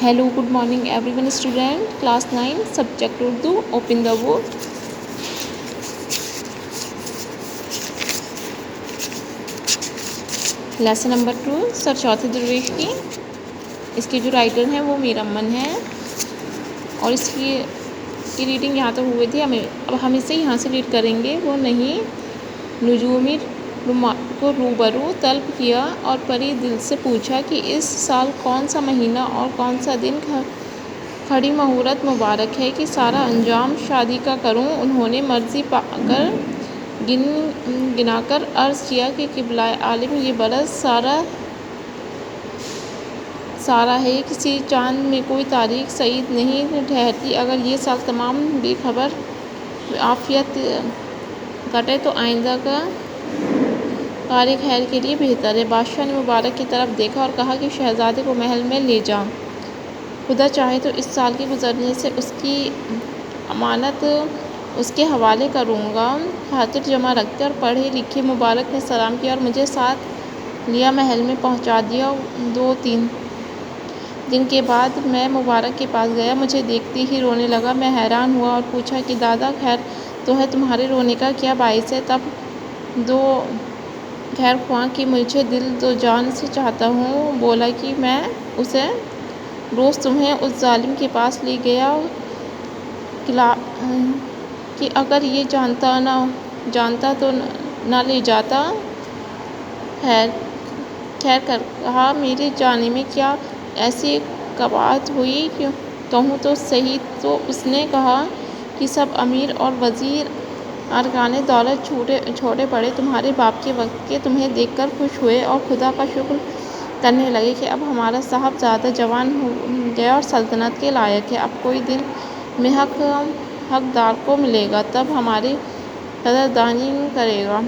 Hello, good morning everyone student, class 9, subject Urdu, open the book. Lesson number 2 sir चौथे दरवेश की। इसके जो राइटर हैं वो मीर अमन हैं और इसकी रीडिंग यहाँ तक हुई थी। अब हम इसे यहाँ से रीड करेंगे। वो नहीं नुजूमी को रूबरू तलब किया और परी दिल से पूछा कि इस साल कौन सा महीना और कौन सा दिन खड़ी मुहूर्त मुबारक है कि सारा अंजाम शादी का करूं। उन्होंने मर्जी पाकर गिनाकर अर्ज़ किया कि क़िबला आलम ये बरस सारा है, किसी चांद में कोई तारीख सईद नहीं ठहरती। अगर ये साल तमाम बेखबर आफियत कटे तो आइंदा का कार खैर के लिए बेहतर है। बादशाह ने मुबारक की तरफ देखा और कहा कि शहजादे को महल में ले जा। खुदा चाहे तो इस साल के गुजरने से उसकी अमानत उसके हवाले करूँगा। खातिर जमा रखते और पढ़े लिखे मुबारक ने सलाम किया और मुझे साथ लिया, महल में पहुँचा दिया। 2-3 दिन के बाद मैं मुबारक के पास गया। मुझे देखते ही रोने लगा। मैं हैरान हुआ और पूछा कि दादा खैर तो है, तुम्हारे रोने का क्या बाइस है? तब दो खैर ख्वाह कि मुझे दिल दो जान से चाहता हूँ। बोला कि मैं उसे रोज़ तुम्हें उस जालिम के पास ले गया कि अगर ये जानता तो ना ले जाता। खैर कर कहा, मेरे जाने में क्या ऐसी कबात हुई? क्यों कहूँ तो सही। तो उसने कहा कि सब अमीर और वज़ीर अरकान दौलत छोड़े पड़े तुम्हारे बाप के वक्त के तुम्हें देखकर खुश हुए और खुदा का शुक्र करने लगे कि अब हमारा साहबजादा जवान हो गया और सल्तनत के लायक है। अब कोई दिन में हकदार को मिलेगा, तब हमारी कदरदानी करेगा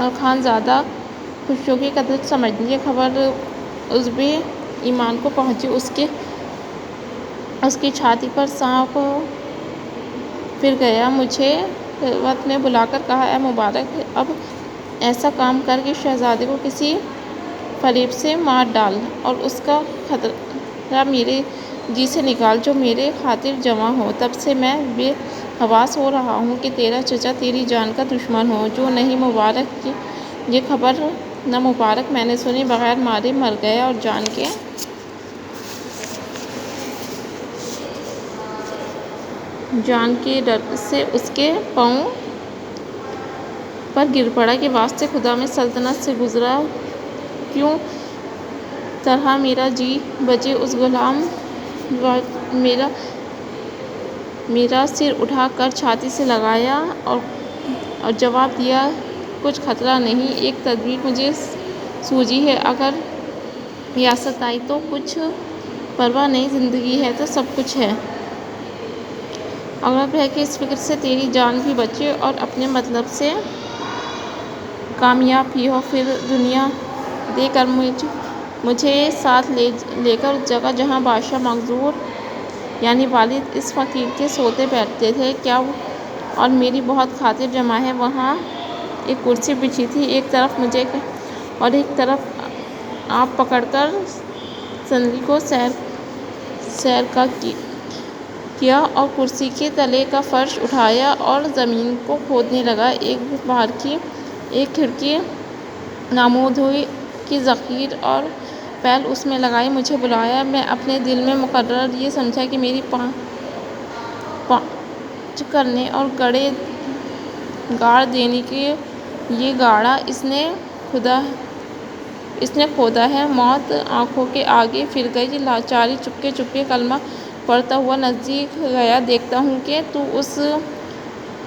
और खानज़ादा खुशियों की कदर समझिए। खबर उज़्बे ईमान को पहुँची। उसकी छाती पर सांप फिर गया। मुझे वक्त ने बुलाकर कहा, ए मुबारक, अब ऐसा काम कर कि शहजादे को किसी फरेब से मार डाल और उसका खतरा मेरे जी से निकाल जो मेरे खातिर जमा हो। तब से मैं बेहवास हो रहा हूँ कि तेरा चचा तेरी जान का दुश्मन हो। जो नहीं मुबारक की ये खबर न मुबारक मैंने सुनी, बगैर मारे मर गया और जान के डर से उसके पाँव पर गिर पड़ा कि वास्ते खुदा में सल्तनत से गुजरा क्यों तरह मेरा जी बचे। उस गुलाम मेरा सिर उठाकर छाती से लगाया और जवाब दिया, कुछ खतरा नहीं। एक तदबीर मुझे सूझी है, अगर रियासत आई तो कुछ परवाह नहीं, ज़िंदगी है तो सब कुछ है। अगर है कि इस फिक्र से तेरी जान भी बचे और अपने मतलब से कामयाब भी हो। फिर दुनिया देकर मुझे साथ लेकर उस जगह जहाँ बादशाह मखदूर यानी वालिद इस फ़कीर के सोते बैठते थे क्या और मेरी बहुत खातिर जमा है। वहाँ एक कुर्सी बिछी थी, एक तरफ मुझे और एक तरफ आप पकड़कर संदली को सैर का किया और कुर्सी के तले का फर्श उठाया और ज़मीन को खोदने लगा। एक बाहर की एक खिड़की नामूद हुई कि ज़ख़ीर और पैल उसमें लगाई। मुझे बुलाया। मैं अपने दिल में मुकर्रर ये समझा कि मेरी पाँच करने और गाड़ देने के ये गाड़ा इसने खोदा है। मौत आँखों के आगे फिर गई। लाचारी चुपके कलमा पढ़ता हुआ नज़दीक गया। देखता हूँ कि तू उस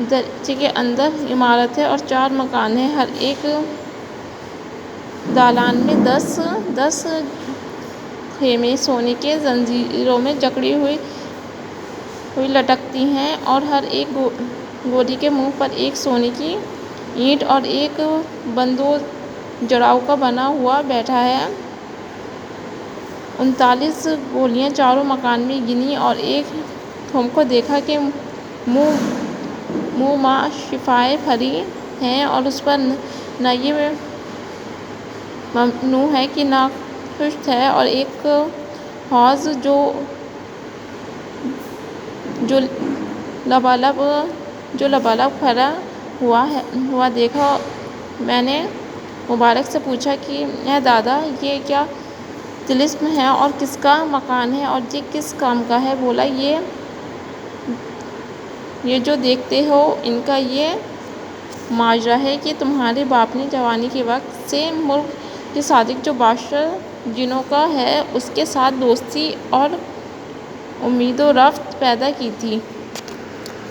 दरचे के अंदर इमारत है और 4 मकान हैं। हर एक दालान में 10 खेमे सोने के जंजीरों में जकड़ी हुई लटकती हैं और हर एक गोली के मुंह पर एक सोने की ईंट और एक बंदो जड़ाऊ का बना हुआ बैठा है। 39 गोलियां चारों मकान में गिनी और एक थोम को देखा कि मुँह माँ शिफाए भरी हैं और उस पर न ये ममनू है कि ना खुश्त है और एक حوض جو لبالب بھرا ہوا دیکھا۔ میں نے مبارک سے پوچھا کہ اے دادا، یہ کیا طلسم ہے اور کس کا مکان ہے اور یہ کس کام کا ہے؟ بولا، یہ جو دیکھتے ہو ان کا یہ ماجرا ہے کہ تمہارے باپ نے جوانی کے وقت سے ملک کے صادق جو بادشاہ جنوں کا ہے اس کے ساتھ دوستی اور امید و رفت پیدا کی تھی۔